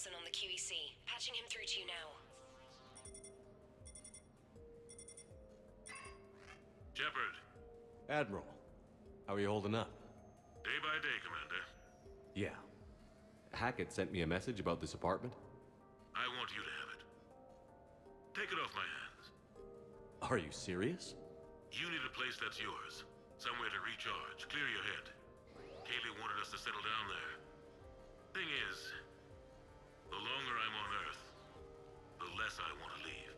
Wilson on the QEC. Patching him through to you now. Shepard. Admiral, how are you holding up? Day by day, Commander. Yeah. Hackett sent me a message about this apartment. I want you to have it. Take it off my hands. Are you serious? You need a place that's yours. Somewhere to recharge, clear your head. Kaylee wanted us to settle down there. Thing is, the longer I'm on Earth, the less I want to leave.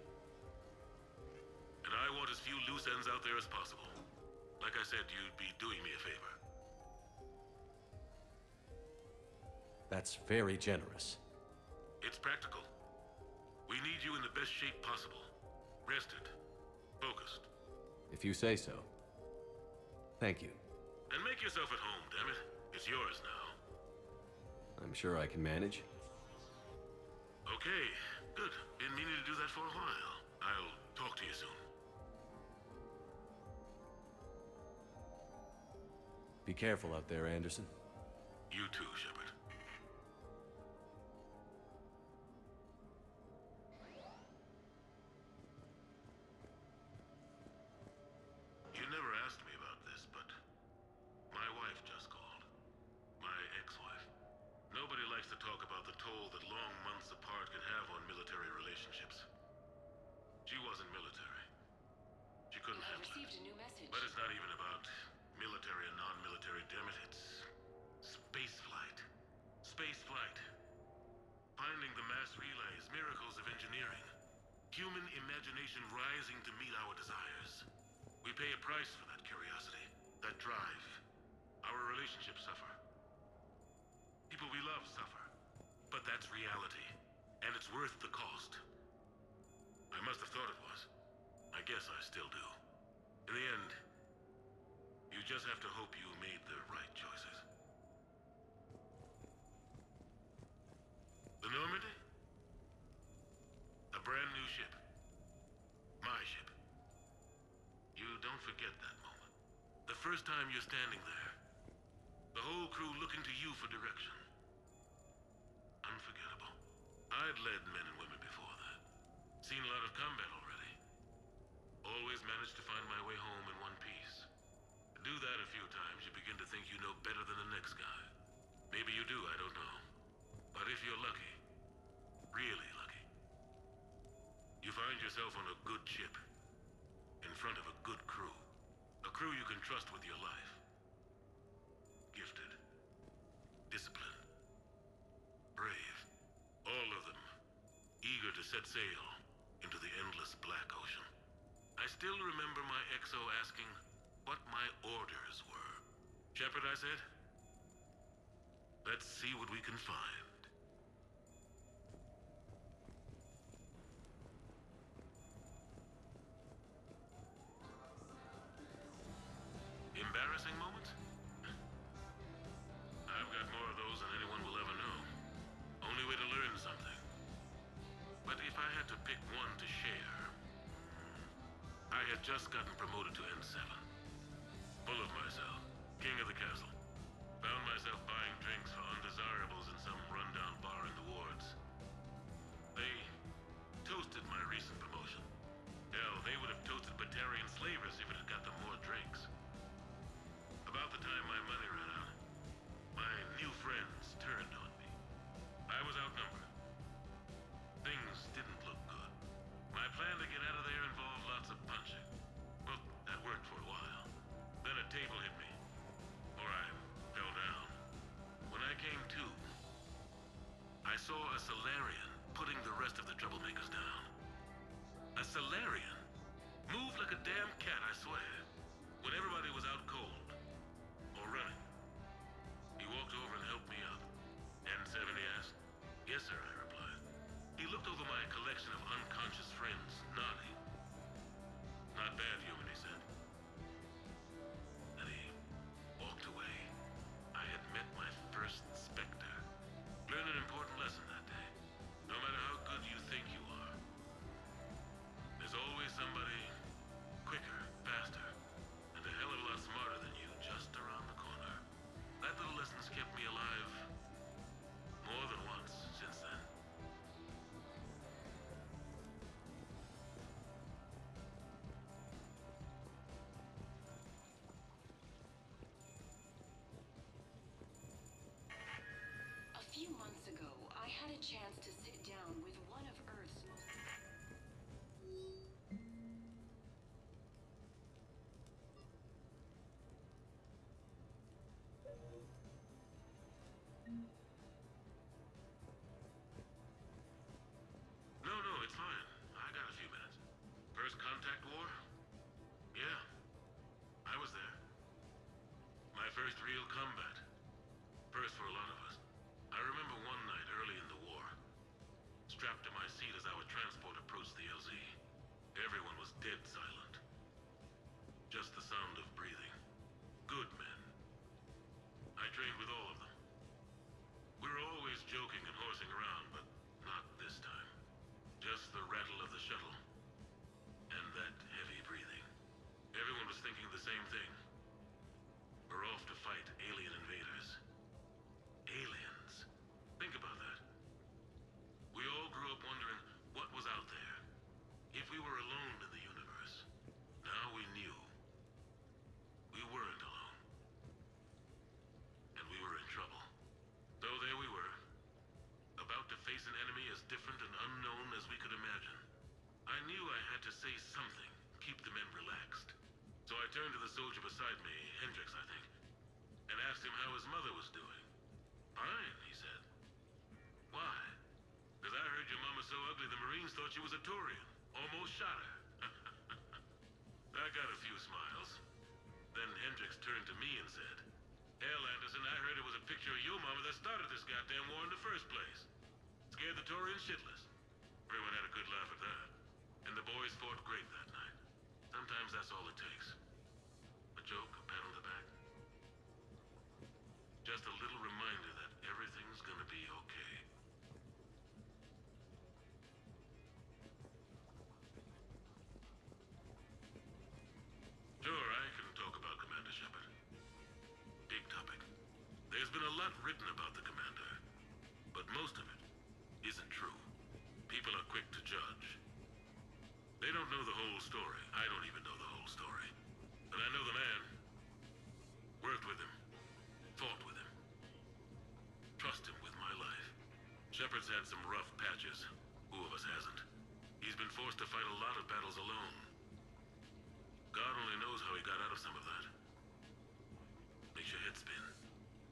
And I want as few loose ends out there as possible. Like I said, you'd be doing me a favor. That's very generous. It's practical. We need you in the best shape possible. Rested. Focused. If you say so. Thank you. And make yourself at home, damn it. It's yours now. I'm sure I can manage. Okay, good. Been meaning to do that for a while. I'll talk to you soon. Be careful out there, Anderson. You too, Shepard. You never asked me about this, but my wife just called. My ex-wife. Nobody likes to talk about the toll that long months apart can have on military relationships. She wasn't military. She couldn't You have handle it. received a new message. But it's not even about military and non-military, damn it. It's space flight. Space flight. Finding the mass relays, miracles of engineering. Human imagination rising to meet our desires. We pay a price for that curiosity, that drive. Our relationships suffer. People we love suffer. But that's reality. And it's worth the cost. I must have thought it was. I guess I still do. In the end, you just have to hope you made the right choices. The Normandy? A brand new ship. My ship. You don't forget that moment. The first time you're standing there. The whole crew looking to you for direction. Unforgettable. I'd led men and women before that. Seen a lot of combat already. Always managed to find my way home in one piece. Do that a few times, you begin to think you know better than the next guy. Maybe you do, I don't know. But if you're lucky, really lucky, you find yourself on a good ship, in front of a good crew. A crew you can trust with your life. Gifted. Disciplined. Brave. All of them. Eager to set sail into the endless black ocean. I still remember my XO asking what my orders were. Shepard, I said. Let's see what we can find. Embarrassing moments? I've got more of those than anyone will ever know. Only way to learn something. But if I had to pick one to share, I had just gotten promoted to N7. Full of myself, king of the castle. Found myself buying drinks for undesirables in some rundown bar in the wards. They toasted my recent promotion. Hell, they would have toasted Batarian slavers if it had got them more drinks. About the time my money ran out, my new friends turned on me. I was outnumbered. Things didn't look good. My plan to get out of there involved lots of punching. Well, that worked for a while. real combat. First for a lot of us. I remember one night early in the war, strapped to my seat as our transport approached the LZ. Everyone was dead silent. Just the sound of breathing. Good men. I trained with all of them. We were always joking and horsing around, but not this time. Just the rattle of the shuttle. And that heavy breathing. Everyone was thinking the same thing. We're off to fight alien invaders. Aliens. Think about that. We all grew up wondering what was out there. If we were alone in the universe. Now we knew. We weren't alone. And we were in trouble. So there we were. About to face an enemy as different and unknown as we could imagine. I knew I had to say something, keep the men relaxed. So I turned to the soldier beside me, Hendricks, I think, and asked him how his mother was doing. Fine, he said. Why? Because I heard your mama so ugly the Marines thought she was a Turian. Almost shot her. I got a few smiles. Then Hendricks turned to me and said, Hell, Anderson, I heard it was a picture of your mama that started this goddamn war in the first place. Scared the Turians shitless. Everyone had a good laugh at that. And the boys fought great that night. Sometimes that's all it takes. A joke, a pat on the back. Just a little reminder that everything's gonna be okay. Sure, I can talk about Commander Shepard. Big topic. There's been a lot written about the Commander, but most of it isn't true. People are quick to judge. They don't know the whole story. I don't even know the whole story. But I know the man. Worked with him. Fought with him. Trust him with my life. Shepard's had some rough patches. Who of us hasn't? He's been forced to fight a lot of battles alone. God only knows how he got out of some of that. Makes your head spin.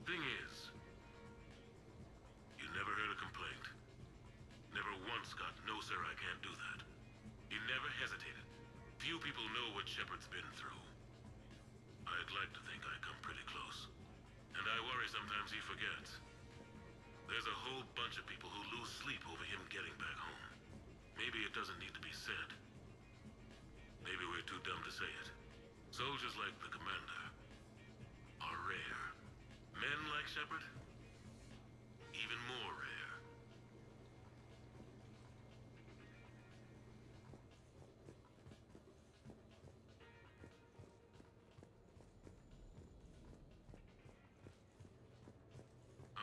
Thing is, you never heard a complaint. Never once got, no sir, I can't do that. He never hesitated. Few people know what Shepard's been through. I'd like to think I come pretty close. And I worry sometimes he forgets. There's a whole bunch of people who lose sleep over him getting back home. Maybe it doesn't need to be said. Maybe we're too dumb to say it. Soldiers like the Commander are rare. Men like Shepard, even more rare.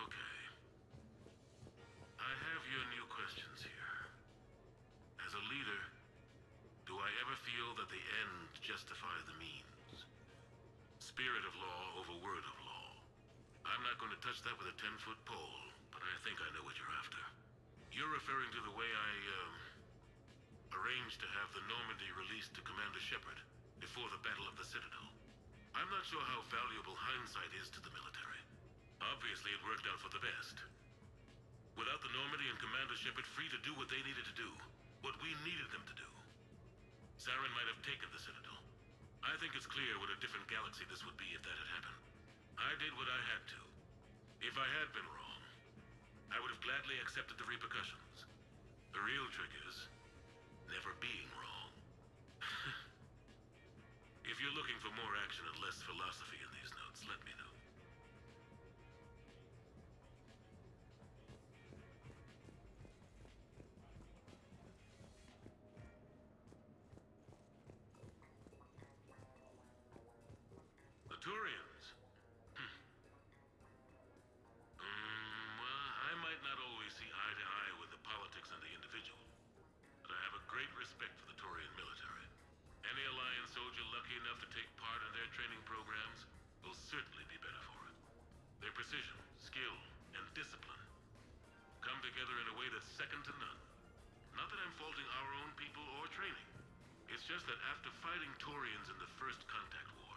Okay. I have your new questions here. As a leader, do I ever feel that the end justify the means? Spirit of law over word of law. I'm not going to touch that with a 10-foot pole, but I think I know what you're after. You're referring to the way I, arranged to have the Normandy released to Commander Shepard before the Battle of the Citadel. I'm not sure how valuable hindsight is to the military. Obviously, it worked out for the best. Without the Normandy and Commander Shepard free to do what they needed to do, what we needed them to do, Saren might have taken the Citadel. I think it's clear what a different galaxy this would be if that had happened. I did what I had to. If I had been wrong, I would have gladly accepted the repercussions. The real trick is never being wrong. If you're looking for more action and less philosophy in these notes, let me know. The Turians. Well, I might not always see eye to eye with the politics and the individual, but I have a great respect for the Turian military. Any Alliance soldier lucky enough to take part in their training programs will certainly be better for it. Their precision, skill, and discipline come together in a way that's second to none. Not that I'm faulting our own people or training. It's just that after fighting Turians in the First Contact War,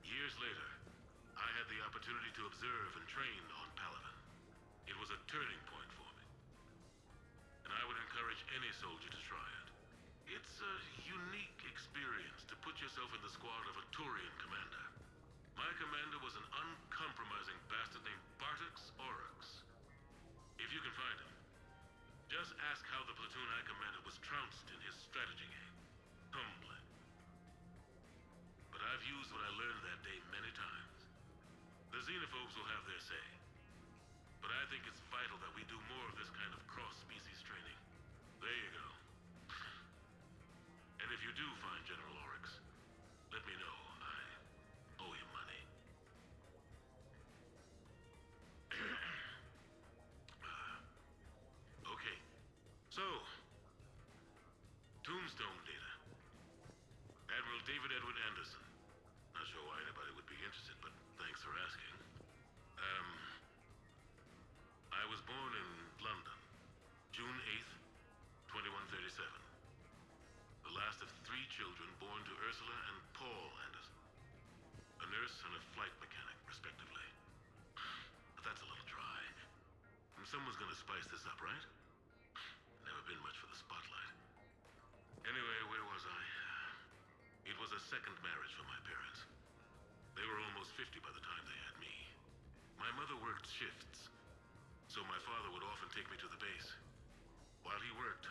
years later, I had the opportunity to observe and train on Paragon. It was a turning point for me. And I would encourage any soldier to try it. It's a unique experience to put yourself in the squad of a Turian commander. My commander was an xenophobes will have their say. But I think it's vital that we do more of this kind of cross-species training. There you go. And if you do find General Oryx, let me know. I owe you money. Okay. So, Tombstone data. Admiral David Edward Anderson. Not sure why anybody would be interested, but thanks for asking. I was born in London, June 8th, 2137. The last of 3 children born to Ursula and Paul Anderson. A nurse and a flight mechanic, respectively. But that's a little dry. And someone's gonna spice this up, right? Never been much for the spotlight. Anyway, where was I? It was a second marriage for my parents. They were almost 50 by the time they had me. My mother worked shifts, so my father would often take me to the base. While he worked,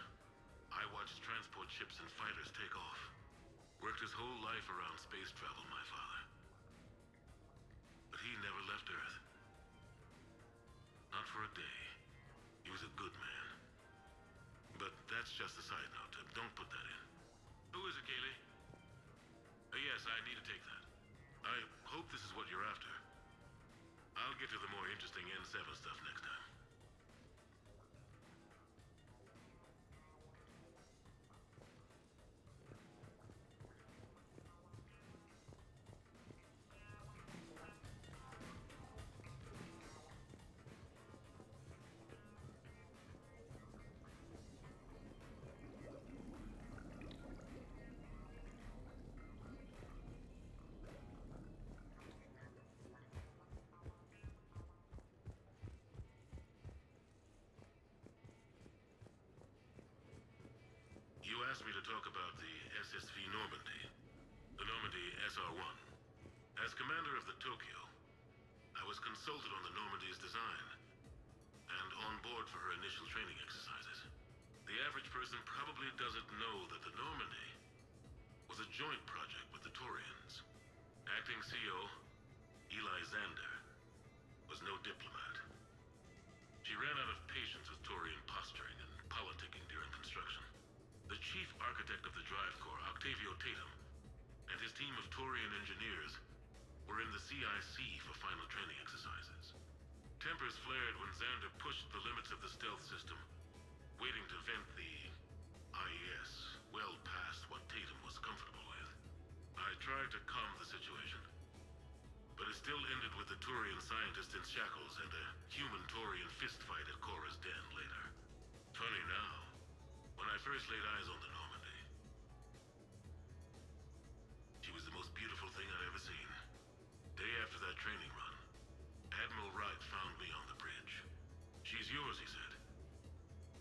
I watched transport ships and fighters take off. Worked his whole life around space travel, my father. But he never left Earth. Not for a day. He was a good man. But that's just a side note. Don't put that in. Who is it, Kaylee? Yes, I need to take that. I hope this is what you're after. I'll get to the more interesting N7 stuff next time. You asked me to talk about the SSV Normandy, the Normandy SR-1. As commander of the Tokyo, I was consulted on the Normandy's design and on board for her initial training exercises. The average person probably doesn't know that the Normandy was a joint project with the Taurians. Acting CO, Eli Xander, was no diplomat. She ran out of patience with Taurian posturing and politicking during construction. The chief architect of the drive corps, Octavio Tatum, and his team of Taurian engineers were in the CIC for final training exercises. Tempers flared when Xander pushed the limits of the stealth system, waiting to vent the IES well past what Tatum was comfortable with. I tried to calm the situation, but it still ended with the Taurian scientist in shackles and a human-Taurian fistfight at Korra's den later. Funny now, when I first laid eyes on the Normandy, she was the most beautiful thing I'd ever seen. Day after that training run, Admiral Wright found me on the bridge. She's yours, he said.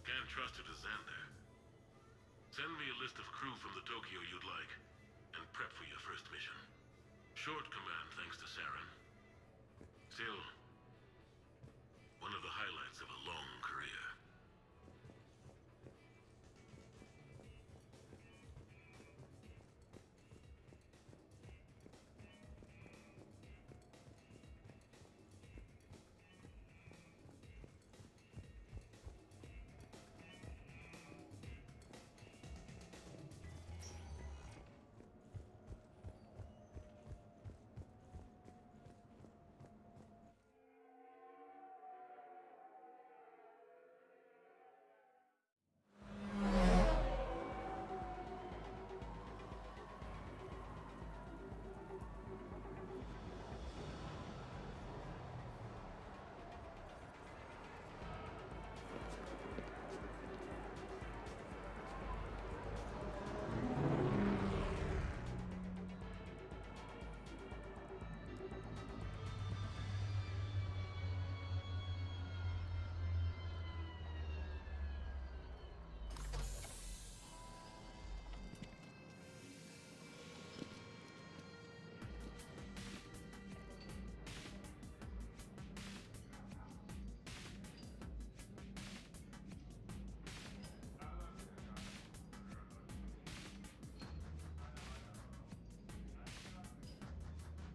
Can't trust her to Xander. Send me a list of crew from the Tokyo you'd like, and prep for your first mission. Short command thanks to Saren. Still, one of the highlights of a long career.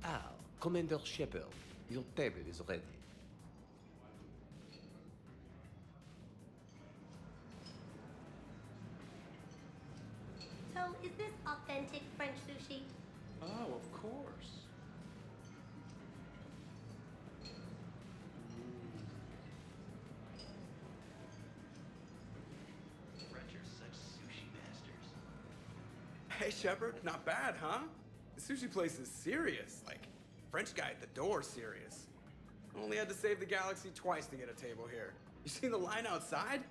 Ah, Commander Shepard. Your table is ready. So, is this authentic French sushi? Oh, of course. French are such sushi masters. Hey, Shepard, not bad, huh? The sushi place is serious. Like, French guy at the door serious. Only had to save the galaxy twice to get a table here. You seen the line outside?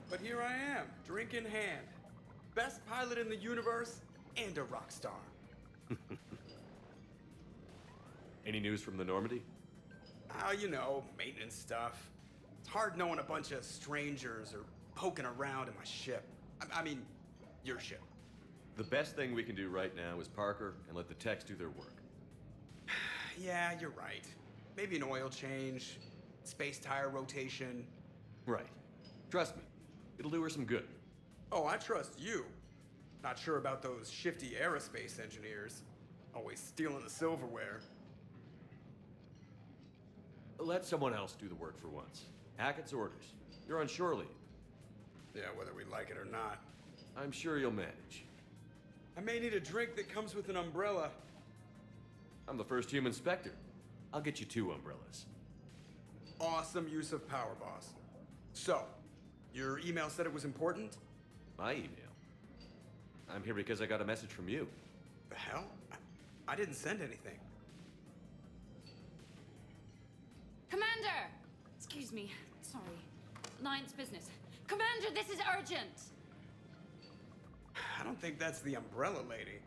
But here I am, drink in hand. Best pilot in the universe and a rock star. Any news from the Normandy? Oh, you know, maintenance stuff. It's hard knowing a bunch of strangers or poking around in my ship. I mean, your ship. The best thing we can do right now is Parker and let the techs do their work. Yeah, you're right. Maybe an oil change, space tire rotation. Right. Trust me, it'll do her some good. Oh, I trust you. Not sure about those shifty aerospace engineers. Always stealing the silverware. Let someone else do the work for once. Hackett's orders. You're on shore leave. Yeah, whether we like it or not. I'm sure you'll manage. I may need a drink that comes with an umbrella. I'm the first human Spectre. I'll get you 2 umbrellas. Awesome use of power, boss. So, your email said it was important? My email. I'm here because I got a message from you. The hell? I didn't send anything. Commander! Excuse me. Sorry. Alliance business. Commander, this is urgent! I don't think that's the umbrella lady.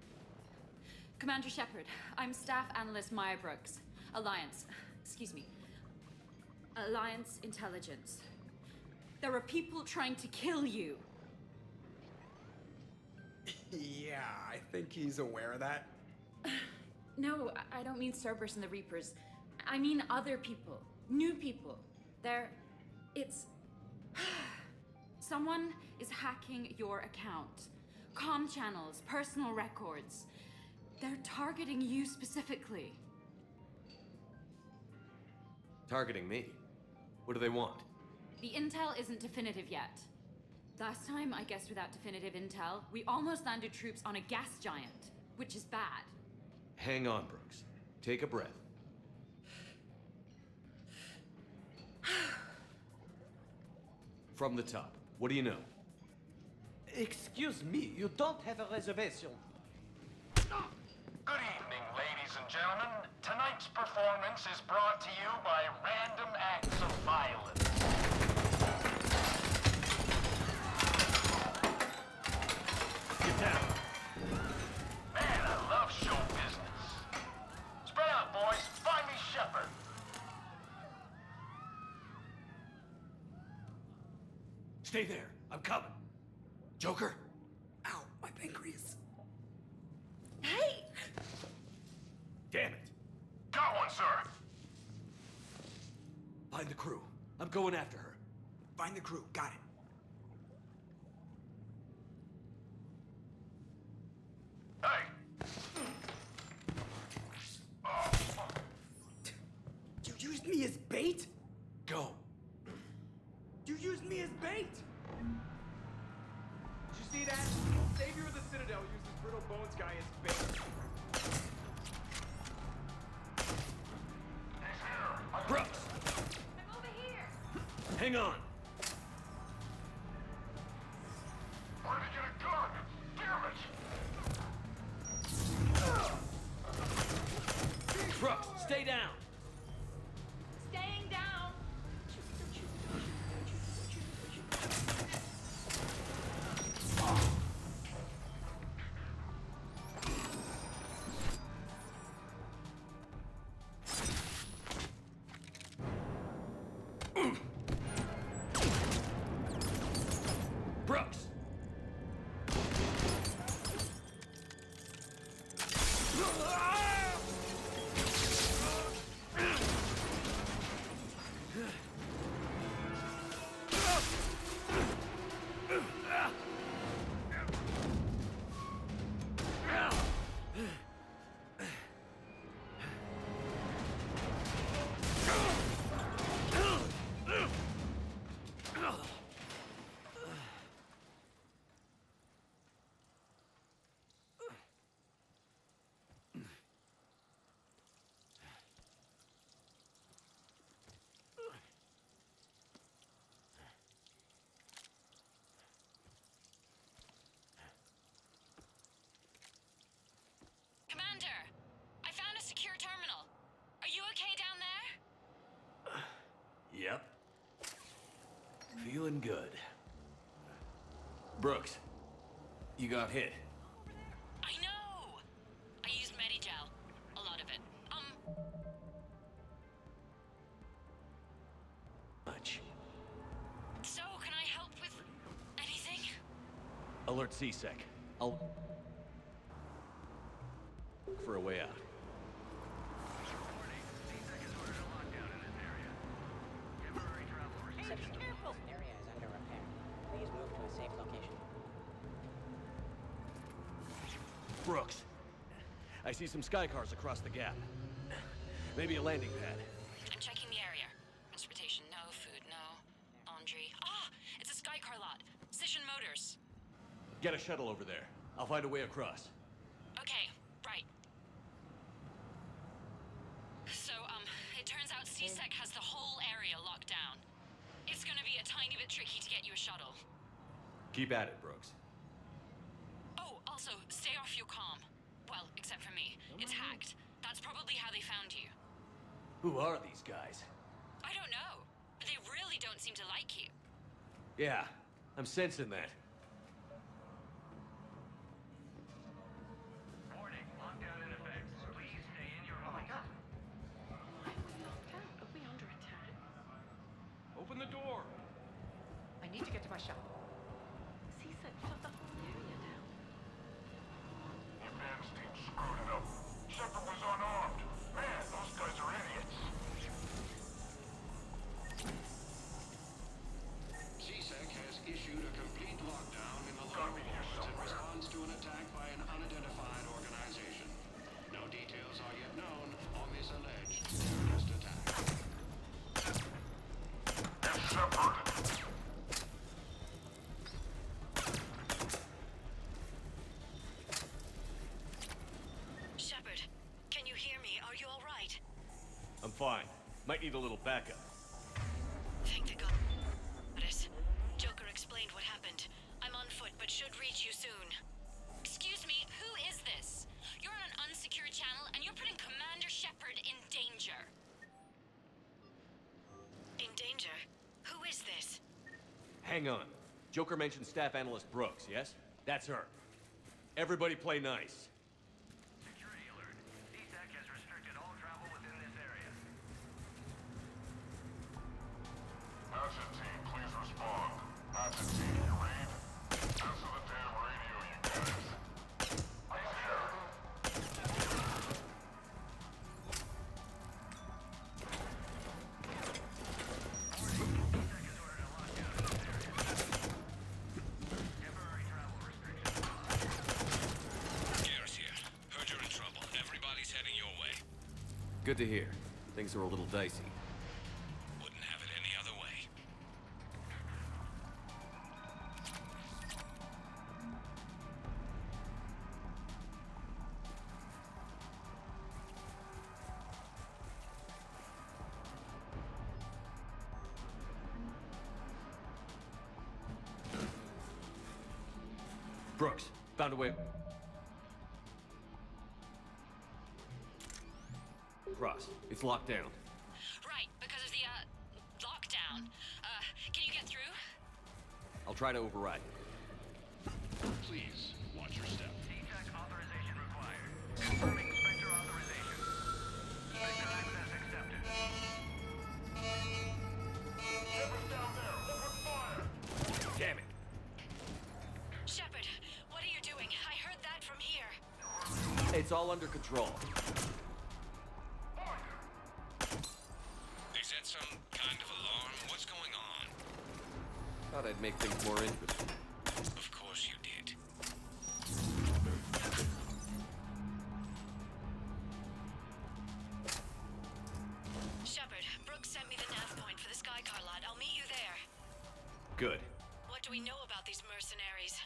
Commander Shepard, I'm Staff Analyst Maya Brooks. Alliance. Excuse me. Alliance Intelligence. There are people trying to kill you. Yeah, I think he's aware of that. No, I don't mean Cerberus and the Reapers. I mean other people. New people. It's... Someone is hacking your account. Comm channels, personal records. They're targeting you specifically. Targeting me? What do they want? The intel isn't definitive yet. Last time, I guessed without definitive intel, we almost landed troops on a gas giant, which is bad. Hang on, Brooks. Take a breath. From the top, what do you know? Excuse me, you don't have a reservation. Good evening, ladies and gentlemen. Tonight's performance is brought to you by random acts of violence. Get down! Man, I love show business. Spread out, boys. Find me Shepard. Stay there. I'm coming. Joker? Ow, my pancreas. Hey! Damn it. Got one, sir. Find the crew. I'm going after her. Find the crew, got it. Hey. You used me as bait? Go. You used me as bait? Did you see that? Savior of the Citadel uses Brittle Bones guy as bait. Brooks! I'm over here! Hang on! Where'd he get a gun? Damn it. Brooks, stay down! Staying down! Brooks! Feeling good. Brooks, you got hit. I know! I used Medigel. A lot of it. Much. So can I help with anything? Alert CSEC. I'll... for a way out. Area is under repair. Please move to a safe location. Brooks, I see some sky cars across the gap. Maybe a landing pad. I'm checking the area. Transportation, no. Food, no. Laundry. Ah! It's a Skycar lot. Cision Motors. Get a shuttle over there. I'll find a way across. Okay, right. So, it turns out CSEC has the whole area locked down. It's gonna be a tiny bit tricky to get you a shuttle. Keep at it, Brooks. Oh, also, stay off your comm. Well, except for me. It's hacked. That's probably how they found you. Who are these guys? I don't know. They really don't seem to like you. Yeah, I'm sensing that. Warning, lockdown in effect. Please stay in your home. Are we under attack? Open the door. I need to get to my shop. CSEC shut the whole area down. The advance team screwed it up. Shepard was unarmed. Man, those guys are idiots. CSEC has issued a complete lockdown in the lower wards in response to an attack by an unidentified organization. No details are yet known on this alleged terrorist attack. It's Shepard. Shepard, can you hear me? Are you all right? I'm fine. Might need a little backup. Thank the God. Joker explained what happened. I'm on foot, but should reach you soon. Excuse me, who is this? You're on an unsecured channel, and you're putting Commander Shepard in danger. In danger? Who is this? Hang on. Joker mentioned Staff Analyst Brooks, yes? That's her. Everybody play nice. Security alert. CSEC has restricted all travel within this area. Action team, please respond. Action team, you read? Answer the damn radio, you guys. I'm here. Garrus here. Heard you're in trouble. Everybody's heading your way. Good to hear. Things are a little dicey. Wouldn't have it any other way. Brooks, found a way. Cross. It's locked down. Right, because of the, lockdown. Can you get through? I'll try to override. Please, watch your step. CSEC authorization required. Confirming Spectre authorization. Spectre access accepted. Shepard's down there. Open fire. Damn it. Shepard, what are you doing? I heard that from here. It's all under control. Is that some kind of alarm? What's going on? Thought I'd make things more interesting. Of course you did. Shepard, Brooks sent me the nav point for the Skycar lot. I'll meet you there. Good. What do we know about these mercenaries?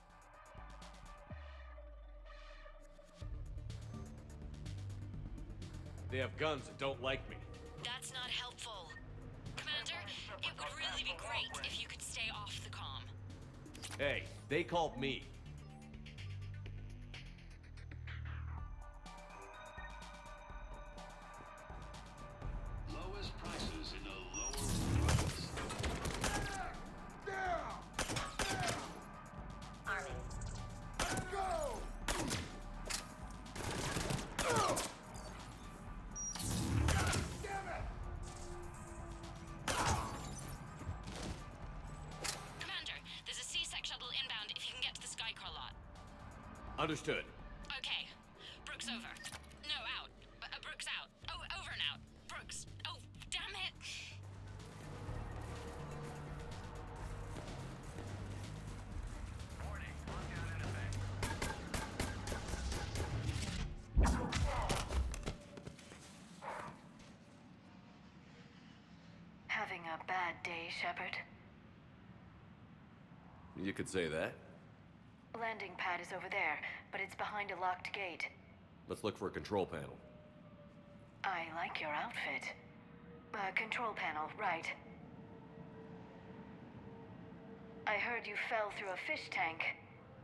They have guns and don't like me. That's not helpful. Commander, it would really be great if you could stay off the comm. Hey, they called me. Lowest prices in the lower worlds. Understood. Okay. Brooks over. No, out. Brooks out. Oh, over and out. Brooks. Oh, damn it. Having a bad day, Shepard? You could say that. Landing pad is over there, but it's behind a locked gate. Let's look for a control panel. I like your outfit. Control panel, right. I heard you fell through a fish tank.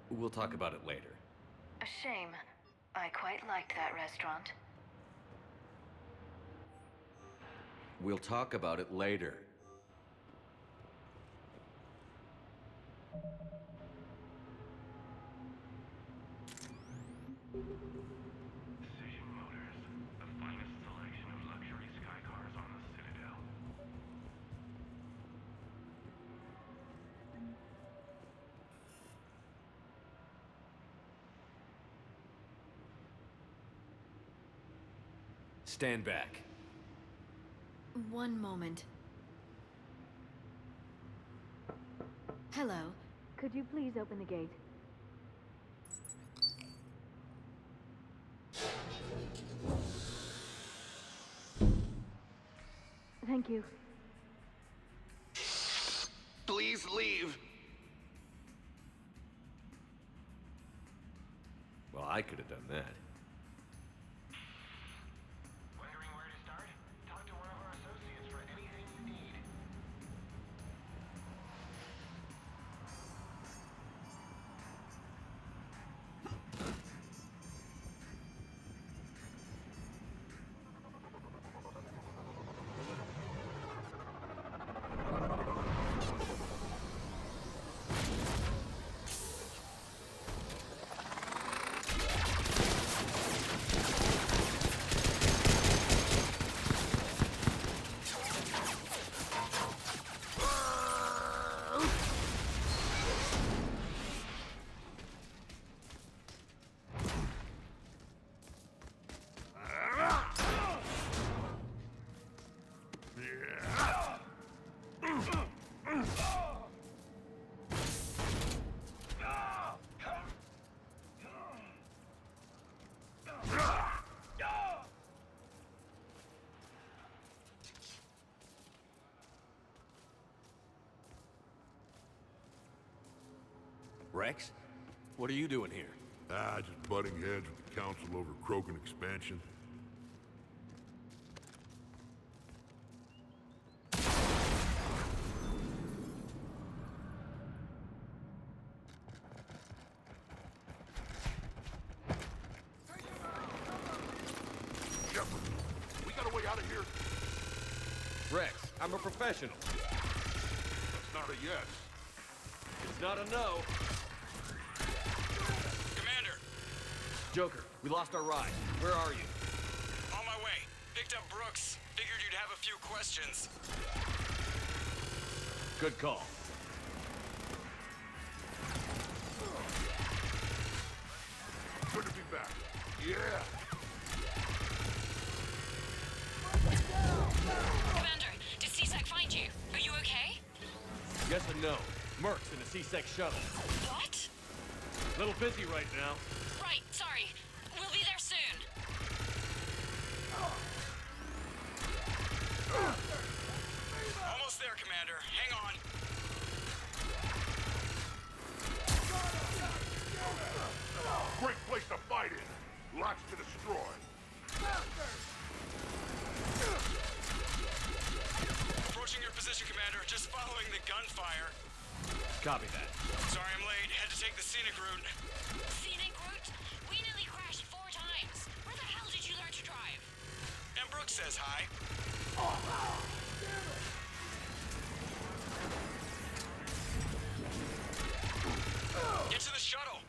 We'll talk about it later. A shame. I quite liked that restaurant. We'll talk about it later. Precision Motors, the finest selection of luxury sky cars on the Citadel. Stand back. One moment. Hello. Could you please open the gate? Thank you. Please leave. Well, I could have done that. Wondering where to start? Talk to one of our associates for anything you need. Rex? What are you doing here? Just butting heads with the council over Krogan expansion. Shepard, we got a way out of here. Rex, I'm a professional. That's not a yes. It's not a no. Commander! Joker, we lost our ride. Where are you? On my way. Picked up Brooks. Figured you'd have a few questions. Good call. Good to be back. Yeah. Commander, did CSEC find you? Are you okay? Yes and no. Merc's in a C-Sec shuttle. What? Little busy right now. Right, sorry. We'll be there soon. Almost there, Commander. Hang on. Great place to fight in. Lots to destroy. Approaching your position, Commander. Just following the gunfire. Copy that. Sorry I'm late. Had to take the scenic route. Scenic route? We nearly crashed 4 times. Where the hell did you learn to drive? And Brooks says hi. Get to the shuttle.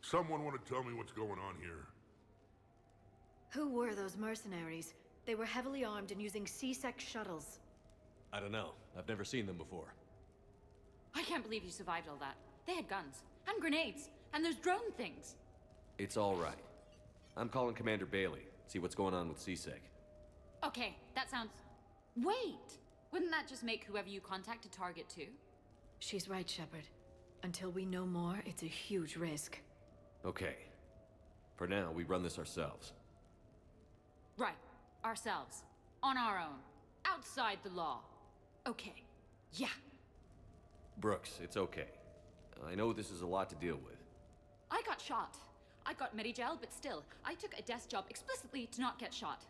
Someone want to tell me what's going on here? Who were those mercenaries? They were heavily armed and using C-Sec shuttles. I don't know. I've never seen them before. I can't believe you survived all that. They had guns, and grenades, and those drone things. It's all right. I'm calling Commander Bailey. See what's going on with C-Sec. Okay, that sounds... Wait! Wouldn't that just make whoever you contact a target too? She's right, Shepard. Until we know more, it's a huge risk. Okay. For now, we run this ourselves. Right. Ourselves. On our own. Outside the law. Okay. Yeah. Brooks, it's okay. I know this is a lot to deal with. I got shot. I got Medigel, but still, I took a desk job explicitly to not get shot.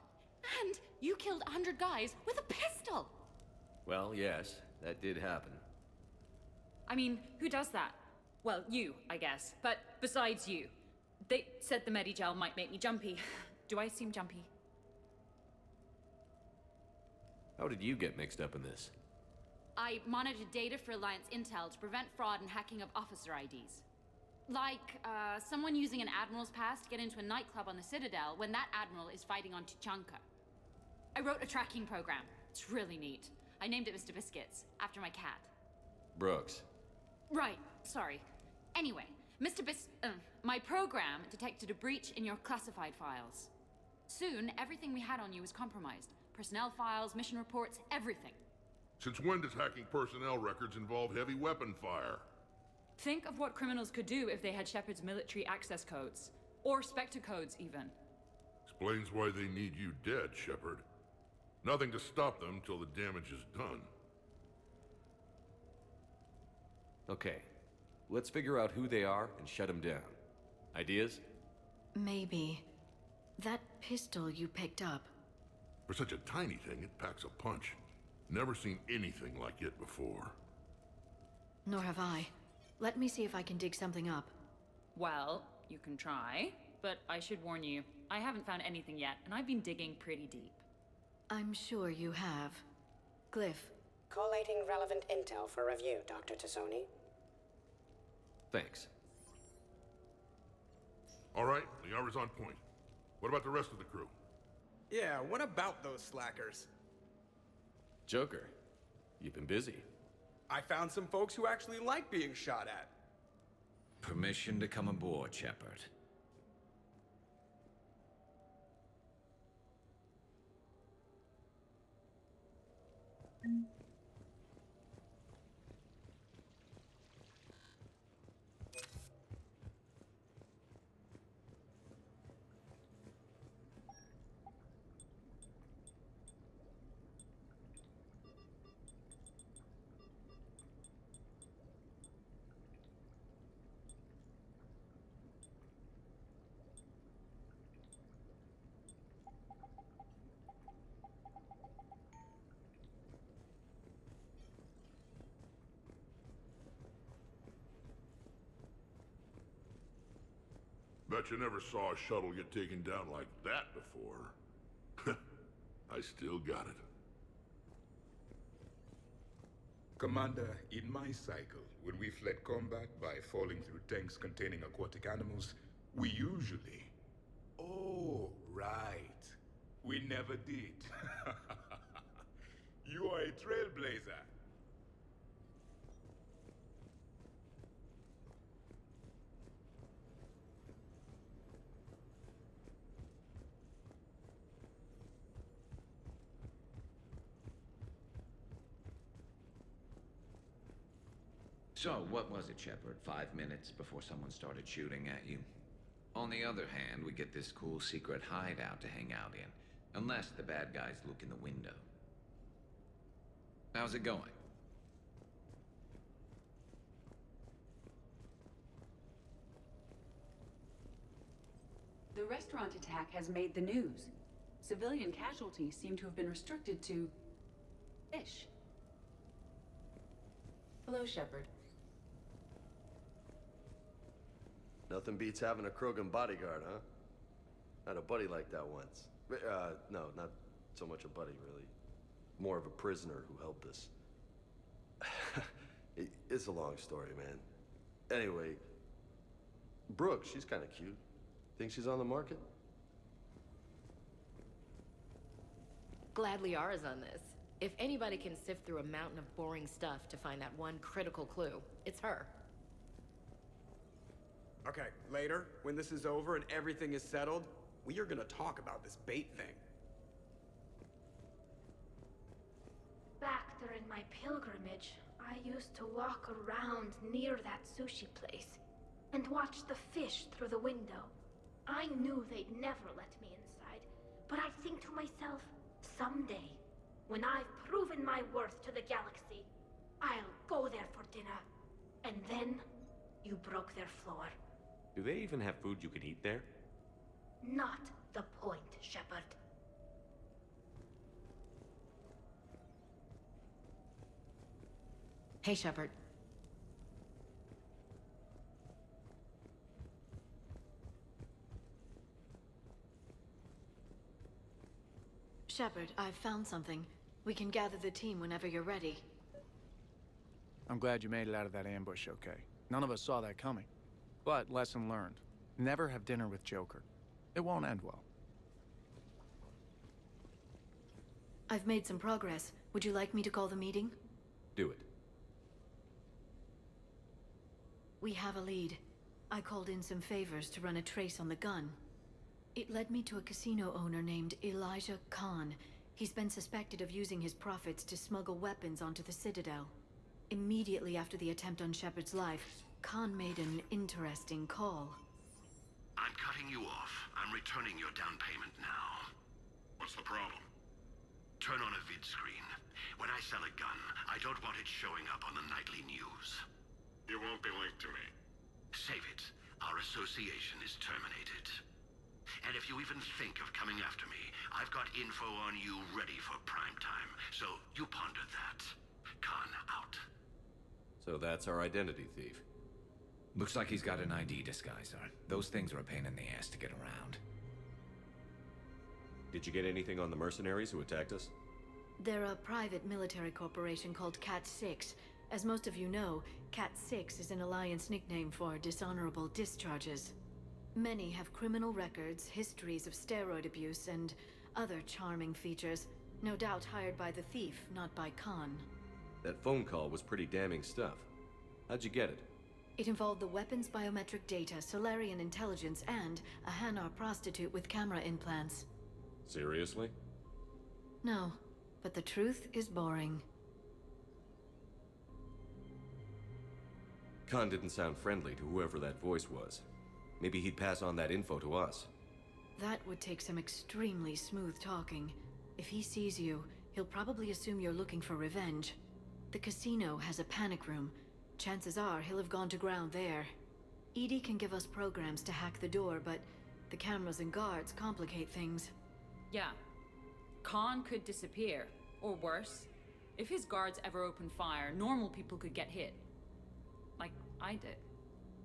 And you killed 100 guys with a pistol! Well, yes, that did happen. I mean, who does that? Well, you, I guess. But besides you. They said the Medigel might make me jumpy. Do I seem jumpy? How did you get mixed up in this? I monitored data for Alliance intel to prevent fraud and hacking of officer IDs. Like, someone using an Admiral's pass to get into a nightclub on the Citadel when that Admiral is fighting on Tuchanka. I wrote a tracking program. It's really neat. I named it Mr. Biscuits, after my cat. Brooks. Right, sorry. Anyway, my program detected a breach in your classified files. Soon, everything we had on you was compromised. Personnel files, mission reports, everything. Since when does hacking personnel records involve heavy weapon fire? Think of what criminals could do if they had Shepard's military access codes. Or Spectre codes, even. Explains why they need you dead, Shepard. Nothing to stop them till the damage is done. Okay. Let's figure out who they are and shut them down. Ideas? Maybe. That pistol you picked up. For such a tiny thing, it packs a punch. Never seen anything like it before. Nor have I. Let me see if I can dig something up. Well, you can try, but I should warn you, I haven't found anything yet, and I've been digging pretty deep. I'm sure you have. Glyph. Collating relevant intel for review, Dr. Tassoni. Thanks. All right, the hour's on point. What about the rest of the crew? Yeah, what about those slackers? Joker, you've been busy. I found some folks who actually like being shot at. Permission to come aboard, Shepard. Bet you never saw a shuttle get taken down like that before. I still got it. Commander, in my cycle, when we fled combat by falling through tanks containing aquatic animals, we usually... Oh, right. We never did. You are a trailblazer. So, what was it, Shepard? 5 minutes before someone started shooting at you? On the other hand, we get this cool secret hideout to hang out in. Unless the bad guys look in the window. How's it going? The restaurant attack has made the news. Civilian casualties seem to have been restricted to... fish. Hello, Shepard. Nothing beats having a Krogan bodyguard, huh? Had a buddy like that once. No, not so much a buddy, really. More of a prisoner who helped us. It's a long story, man. Anyway, Brooke, she's kind of cute. Think she's on the market? Glad Liara's on this. If anybody can sift through a mountain of boring stuff to find that one critical clue, it's her. Okay, later, when this is over and everything is settled, we are gonna talk about this bait thing. Back during my pilgrimage, I used to walk around near that sushi place and watch the fish through the window. I knew they'd never let me inside, but I think to myself, someday, when I've proven my worth to the galaxy, I'll go there for dinner. And then, you broke their floor. Do they even have food you can eat there? Not the point, Shepard. Hey, Shepard. Shepard, I've found something. We can gather the team whenever you're ready. I'm glad you made it out of that ambush okay. None of us saw that coming. But lesson learned. Never have dinner with Joker. It won't end well. I've made some progress. Would you like me to call the meeting? Do it. We have a lead. I called in some favors to run a trace on the gun. It led me to a casino owner named Elijah Khan. He's been suspected of using his profits to smuggle weapons onto the Citadel. Immediately after the attempt on Shepard's life, Khan made an interesting call. I'm cutting you off. I'm returning your down payment now. What's the problem? Turn on a vid screen. When I sell a gun, I don't want it showing up on the nightly news. You won't be linked to me. Save it. Our association is terminated. And if you even think of coming after me, I've got info on you ready for prime time. So you ponder that. Khan out. So that's our identity thief. Looks like he's got an ID disguiser. Those things are a pain in the ass to get around. Did you get anything on the mercenaries who attacked us? They're a private military corporation called Cat-6. As most of you know, Cat-6 is an Alliance nickname for dishonorable discharges. Many have criminal records, histories of steroid abuse, and other charming features. No doubt hired by the thief, not by Khan. That phone call was pretty damning stuff. How'd you get it? It involved the weapon's biometric data, Solarian intelligence, and a Hanar prostitute with camera implants. Seriously? No, but the truth is boring. Khan didn't sound friendly to whoever that voice was. Maybe he'd pass on that info to us. That would take some extremely smooth talking. If he sees you, he'll probably assume you're looking for revenge. The casino has a panic room. Chances are he'll have gone to ground there. Edie can give us programs to hack the door, but the cameras and guards complicate things. Yeah. Khan could disappear. Or worse. If his guards ever open fire, normal people could get hit. Like I did.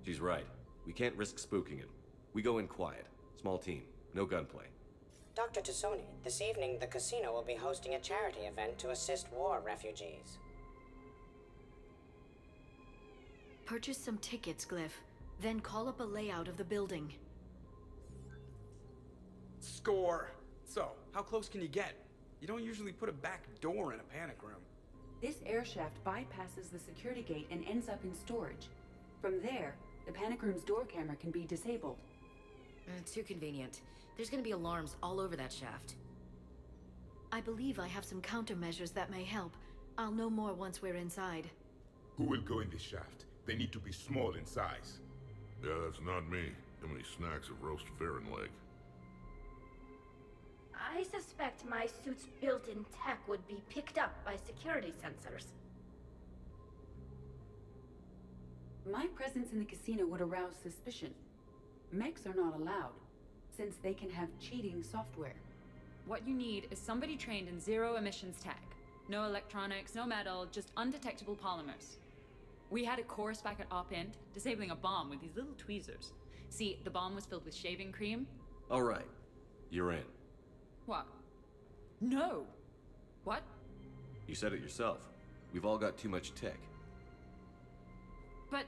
She's right. We can't risk spooking him. We go in quiet. Small team. No gunplay. Dr. Tassoni, this evening the casino will be hosting a charity event to assist war refugees. Purchase some tickets, Glyph. Then call up a layout of the building. Score! So, how close can you get? You don't usually put a back door in a panic room. This air shaft bypasses the security gate and ends up in storage. From there, the panic room's door camera can be disabled. Too convenient. There's gonna be alarms all over that shaft. I believe I have some countermeasures that may help. I'll know more once we're inside. Who will go in this shaft? They need to be small in size. Yeah, that's not me. How many snacks of roast Farron leg? I suspect my suit's built-in tech would be picked up by security sensors. My presence in the casino would arouse suspicion. Mechs are not allowed, since they can have cheating software. What you need is somebody trained in zero emissions tech. No electronics, no metal, just undetectable polymers. We had a course back at Op-Int, disabling a bomb with these little tweezers. See, the bomb was filled with shaving cream. All right. You're in. What? No! What? You said it yourself. We've all got too much tech. But...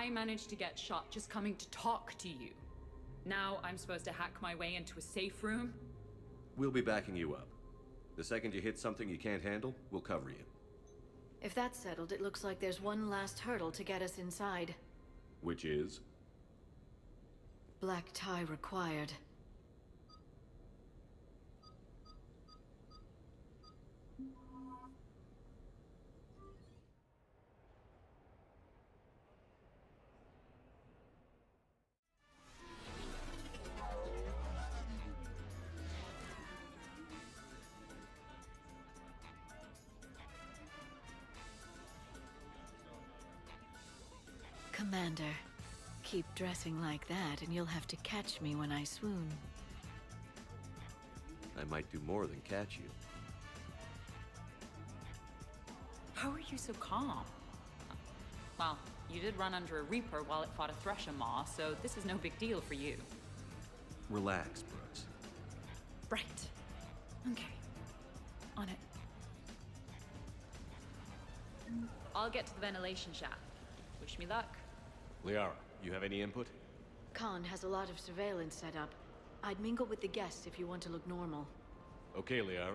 I managed to get shot just coming to talk to you. Now I'm supposed to hack my way into a safe room? We'll be backing you up. The second you hit something you can't handle, we'll cover you. If that's settled, it looks like there's one last hurdle to get us inside. Which is? Black tie required. Commander, keep dressing like that and you'll have to catch me when I swoon. I might do more than catch you. How are you so calm? Well, you did run under a Reaper while it fought a Thresher Maw, so this is no big deal for you. Relax, Brooks. Right. Okay. On it. I'll get to the ventilation shaft. Wish me luck. Liara, you have any input? Khan has a lot of surveillance set up. I'd mingle with the guests if you want to look normal. Okay, Liara.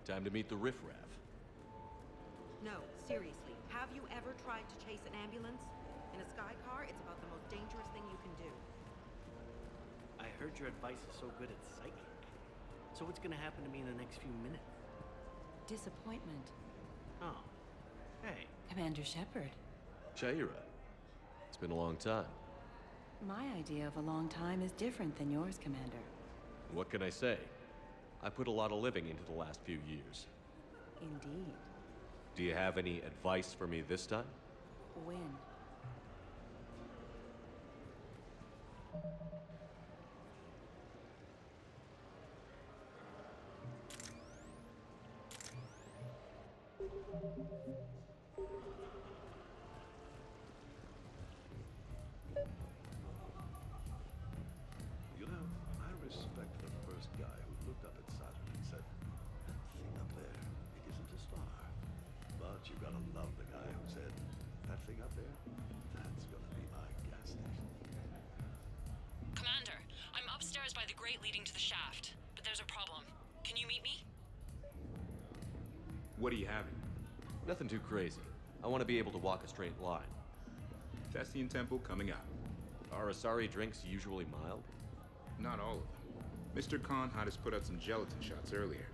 Time to meet the riffraff. No, seriously. Have you ever tried to chase an ambulance? In a sky car, it's about the most dangerous thing you can do. I heard your advice is so good at psychic. So what's gonna happen to me in the next few minutes? Disappointment. Oh. Hey. Commander Shepard. Shaira. It's been a long time. My idea of a long time is different than yours, Commander. What can I say? I put a lot of living into the last few years. Indeed. Do you have any advice for me this time? When? You know, I respect the first guy who looked up at Saturn and said, "That thing up there, it isn't a star." But you gotta love the guy who said, "That thing up there, that's gonna be my gas station." Commander, I'm upstairs by the grate leading to the shaft, but there's a problem. Can you meet me? What are you having? Nothing too crazy. I want to be able to walk a straight line. Tessian Temple coming up. Are Asari drinks usually mild? Not all of them. Mr. Khan had us put out some gelatin shots earlier.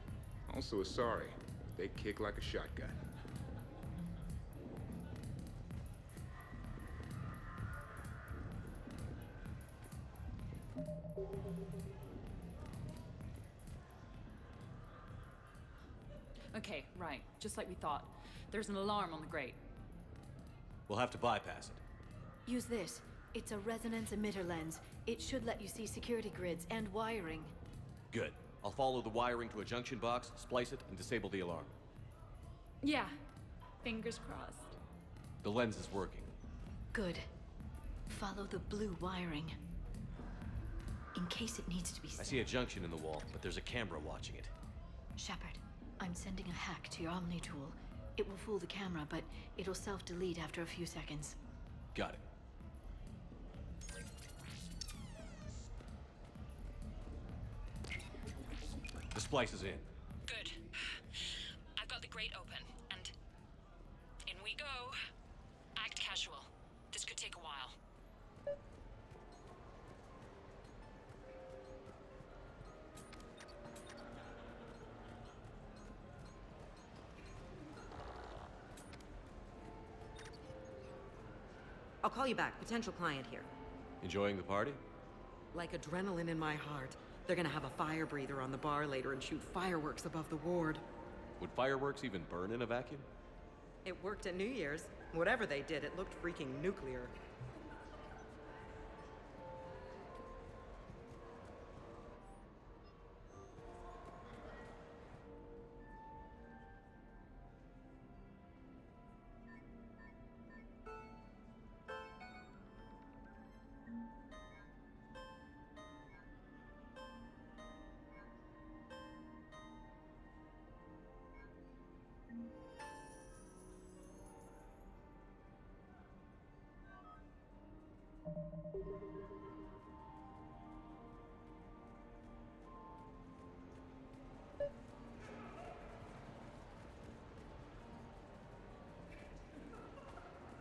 Also Asari. They kick like a shotgun. Okay, right. Just like we thought. There's an alarm on the grate. We'll have to bypass it. Use this. It's a resonance emitter lens. It should let you see security grids and wiring. Good. I'll follow the wiring to a junction box, splice it, and disable the alarm. Yeah. Fingers crossed. The lens is working. Good. Follow the blue wiring. In case it needs to be I seen. see a junction in the wall, but there's a camera watching it. Shepard, I'm sending a hack to your Omni tool. It will fool the camera, but it'll self-delete after a few seconds. Got it. The splice is in. Good. I've got the grate open, and in we go. Act casual. This could take a while. I'll call you back. Potential client here. Enjoying the party? Like adrenaline in my heart. They're gonna have a fire breather on the bar later and shoot fireworks above the ward. Would fireworks even burn in a vacuum? It worked at New Year's. Whatever they did, it looked freaking nuclear.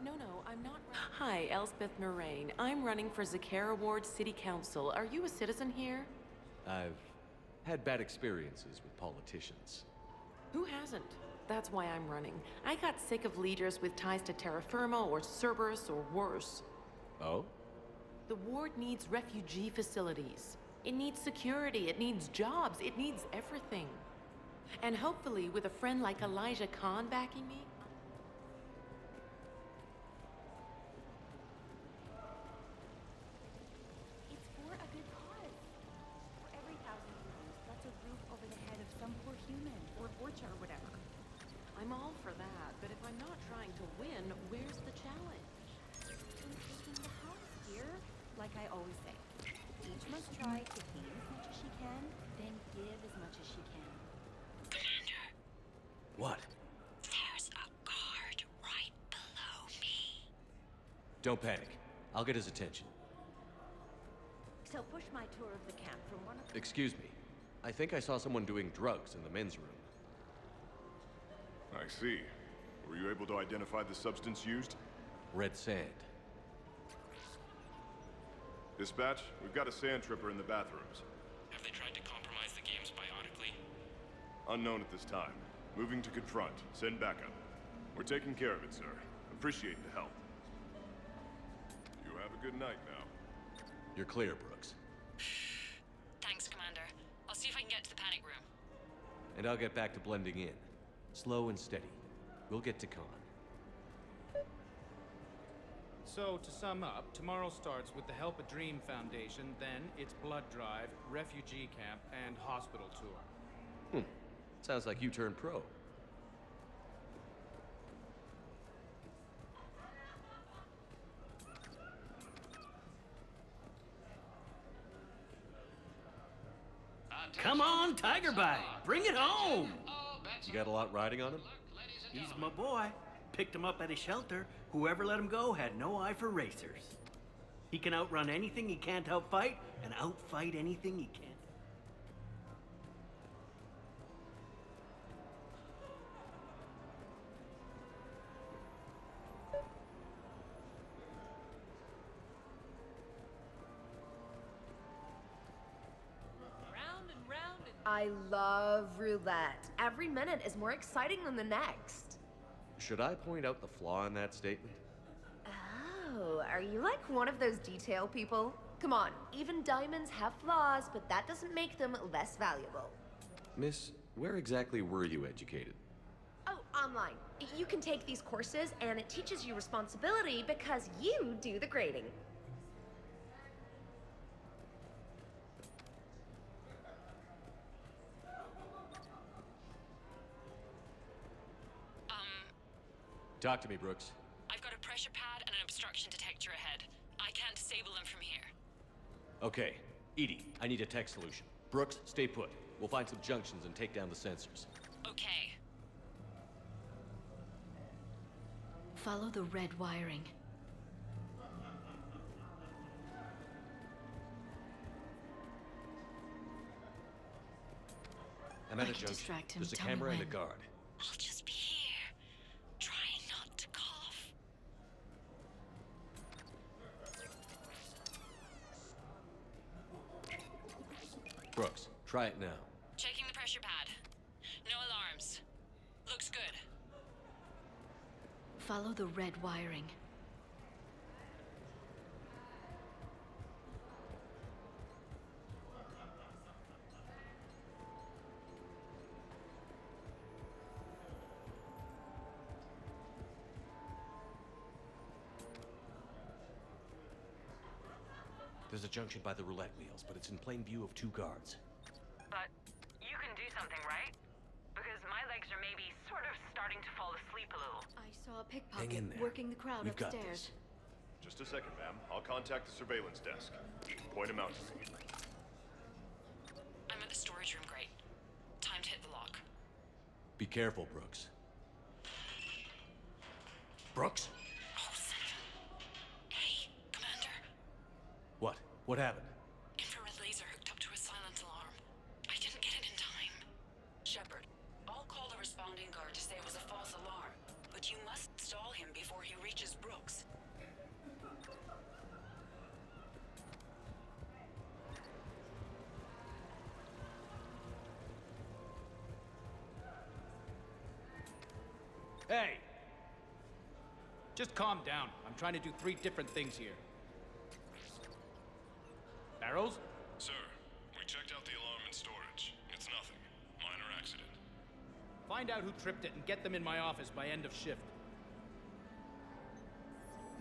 No, I'm not. Hi, Elspeth Moraine. I'm running for Zakara Ward City Council. Are you a citizen here? I've had bad experiences with politicians. Who hasn't? That's why I'm running. I got sick of leaders with ties to terra firma or Cerberus or worse. Oh? The ward needs refugee facilities. It needs security, it needs jobs, it needs everything. And hopefully with a friend like Elijah Khan backing me, It's for a good cause. For every 1,000 euros, that's a roof over the head of some poor human, or Vorcha or whatever. I'm all for that, but if I'm not trying to win, where's the challenge? In taking the house, dear. Like I always say, each must try to gain as much as she can, then give as much as she can. Commander, What? there's a guard right below me. Don't panic. I'll get his attention. So push my tour of the camp from one of Excuse me. I think I saw someone doing drugs in the men's room. I see. Were you able to identify the substance used? Red sand. Dispatch, we've got a sand tripper in the bathrooms. Have they tried to compromise the games biotically? Unknown at this time. Moving to confront. Send backup. We're taking care of it, sir. Appreciate the help. You have a good night now. You're clear, Brooks. Thanks, Commander. I'll see if I can get to the panic room. And I'll get back to blending in. Slow and steady. We'll get to Khan. So, to sum up, tomorrow starts with the Help a Dream Foundation, then it's blood drive, refugee camp, and hospital tour. Sounds like you turned pro. Come on, Tiger Bite! Bring it home! You got a lot riding on him? He's my boy. Picked him up at a shelter. Whoever let him go had no eye for racers. He can outrun anything he can't outfight, and outfight anything he can't. I love roulette. Every minute is more exciting than the next. Should I point out the flaw in that statement? Oh, are you like one of those detail people? Come on, even diamonds have flaws, but that doesn't make them less valuable. Miss, where exactly were you educated? Oh, online. You can take these courses, and it teaches you responsibility because you do the grading. Talk to me, Brooks. I've got a pressure pad and an obstruction detector ahead. I can't disable them from here. Okay. Edie, I need a tech solution. Brooks, stay put. We'll find some junctions and take down the sensors. Okay. Follow the red wiring. I'm at I a can junction. distract him. There's a Tell me camera and a when. guard. I'll just be here, trying not to cough. Brooks, try it now. Checking the pressure pad. No alarms. Looks good. Follow the red wiring. There's a junction by the roulette wheels, but it's in plain view of two guards. But you can do something, right? Because my legs are maybe sort of starting to fall asleep a little. I saw a Hang pickpocket in there. working the crowd We've got upstairs. Just a second, ma'am. I'll contact the surveillance desk. Point him out to me. I'm at the storage room, great. Time to hit the lock. Be careful, Brooks. Brooks? Oh, son of a... Hey, Commander. What happened? Infrared laser hooked up to a silent alarm. I didn't get it in time. Shepard, I'll call the responding guard to say it was a false alarm, but you must stall him before he reaches Brooks. Hey! Just calm down. I'm trying to do 3 different things here. Barrows? Sir, we checked out the alarm in storage. It's nothing. Minor accident. Find out who tripped it and get them in my office by end of shift.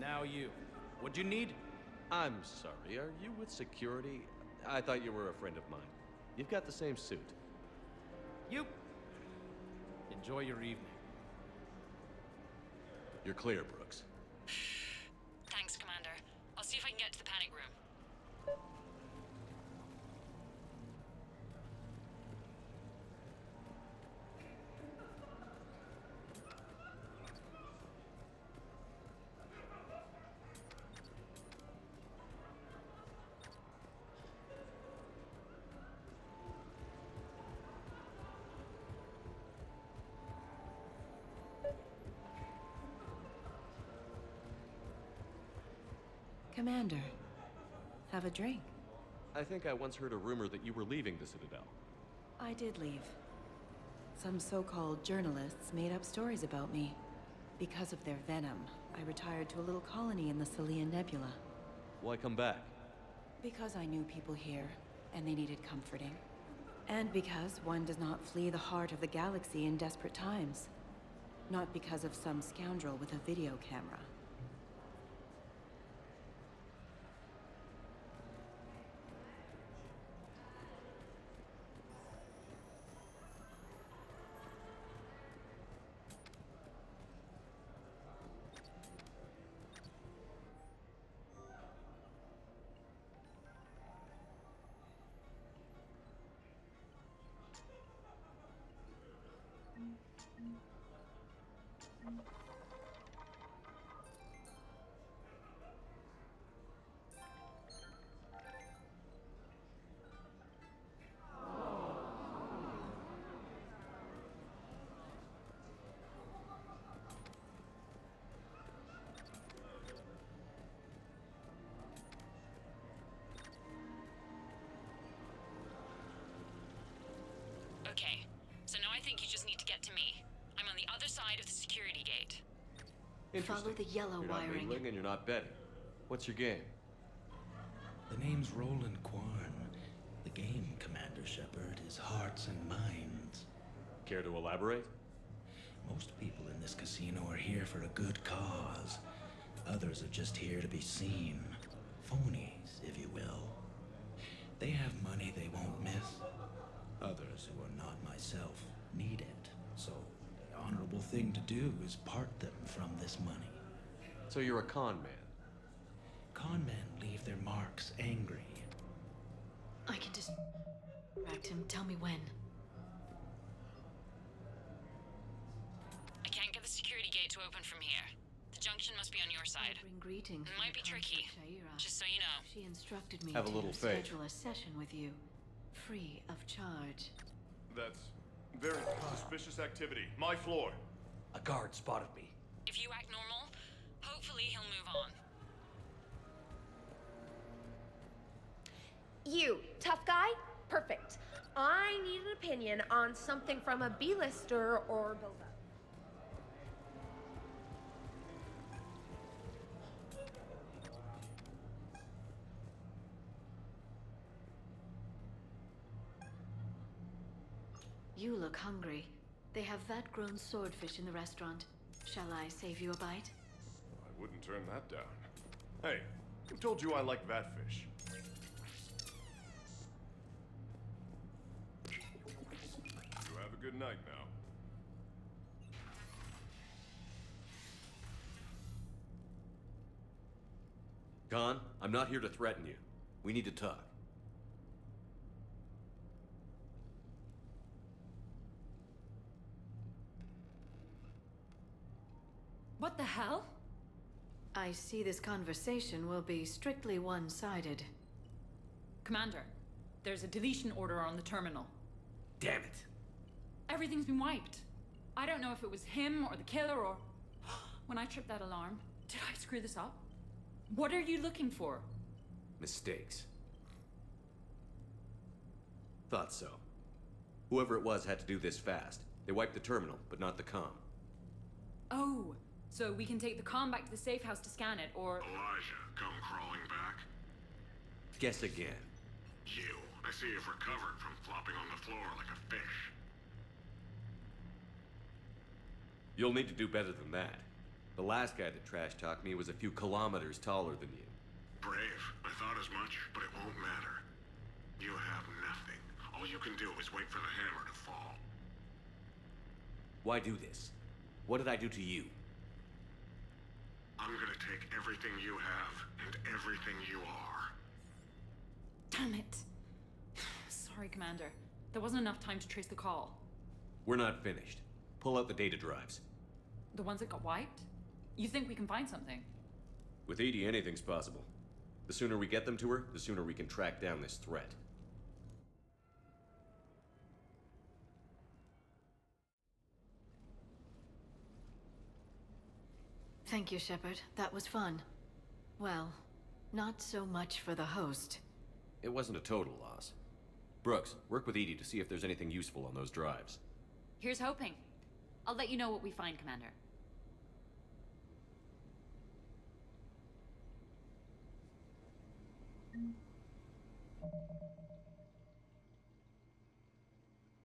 Now you. What'd you need? I'm sorry, are you with security? I thought you were a friend of mine. You've got the same suit. You. Enjoy your evening. You're clear, Brooks. Thanks, Commander. I'll see if I can get to the panic room. Commander, have a drink. I think I once heard a rumor that you were leaving the Citadel. I did leave. Some so-called journalists made up stories about me. Because of their venom, I retired to a little colony in the Celian Nebula. Why come back? Because I knew people here, and they needed comforting. And because one does not flee the heart of the galaxy in desperate times. Not because of some scoundrel with a video camera. Okay, so now I think you just need to get to me. I'm on the other side of the security gate. Interesting. Follow the yellow You're not wiring. mingling and you're not betting. What's your game? The name's Roland Quarn. The game, Commander Shepard, is hearts and minds. Care to elaborate? Most people in this casino are here for a good cause. Others are just here to be seen. Phonies, if you will. They have money they won't miss. Others who are not myself need it. So the honorable thing to do is part them from this money. So you're a con man? Con men leave their marks angry. I can just distract him. Tell me when. I can't get the security gate to open from here. The junction must be on your side. Bring greetings. It might be tricky, just so you know. She instructed me Have a little to faith. schedule a session with you, free of charge. That's very suspicious activity. My floor. A guard spotted me. If you act normal, hopefully he'll move on. You, tough guy? Perfect. I need an opinion on something from a B-lister or builder. You look hungry. They have vat-grown swordfish in the restaurant. Shall I save you a bite? I wouldn't turn that down. Hey, who told you I like that fish? You have a good night now. Khan, I'm not here to threaten you. We need to talk. What the hell? I see this conversation will be strictly one-sided. Commander, there's a deletion order on the terminal. Damn it. Everything's been wiped. I don't know if it was him or the killer or... When I tripped that alarm, did I screw this up? What are you looking for? Mistakes. Thought so. Whoever it was had to do this fast. They wiped the terminal, but not the comm. Oh, so we can take the comm back to the safe house to scan it, or... Elijah, come crawling back. Guess again. You. I see you've recovered from flopping on the floor like a fish. You'll need to do better than that. The last guy that trash-talked me was a few kilometers taller than you. Brave. I thought as much, but it won't matter. You have nothing. All you can do is wait for the hammer to fall. Why do this? What did I do to you? I'm gonna take everything you have and everything you are. Damn it. Sorry, Commander. There wasn't enough time to trace the call. We're not finished. Pull out the data drives. The ones that got wiped? You think we can find something? With 80, anything's possible. The sooner we get them to her, the sooner we can track down this threat. Thank you, Shepard. That was fun. Well, not so much for the host. It wasn't a total loss. Brooks, work with Edie to see if there's anything useful on those drives. Here's hoping. I'll let you know what we find, Commander.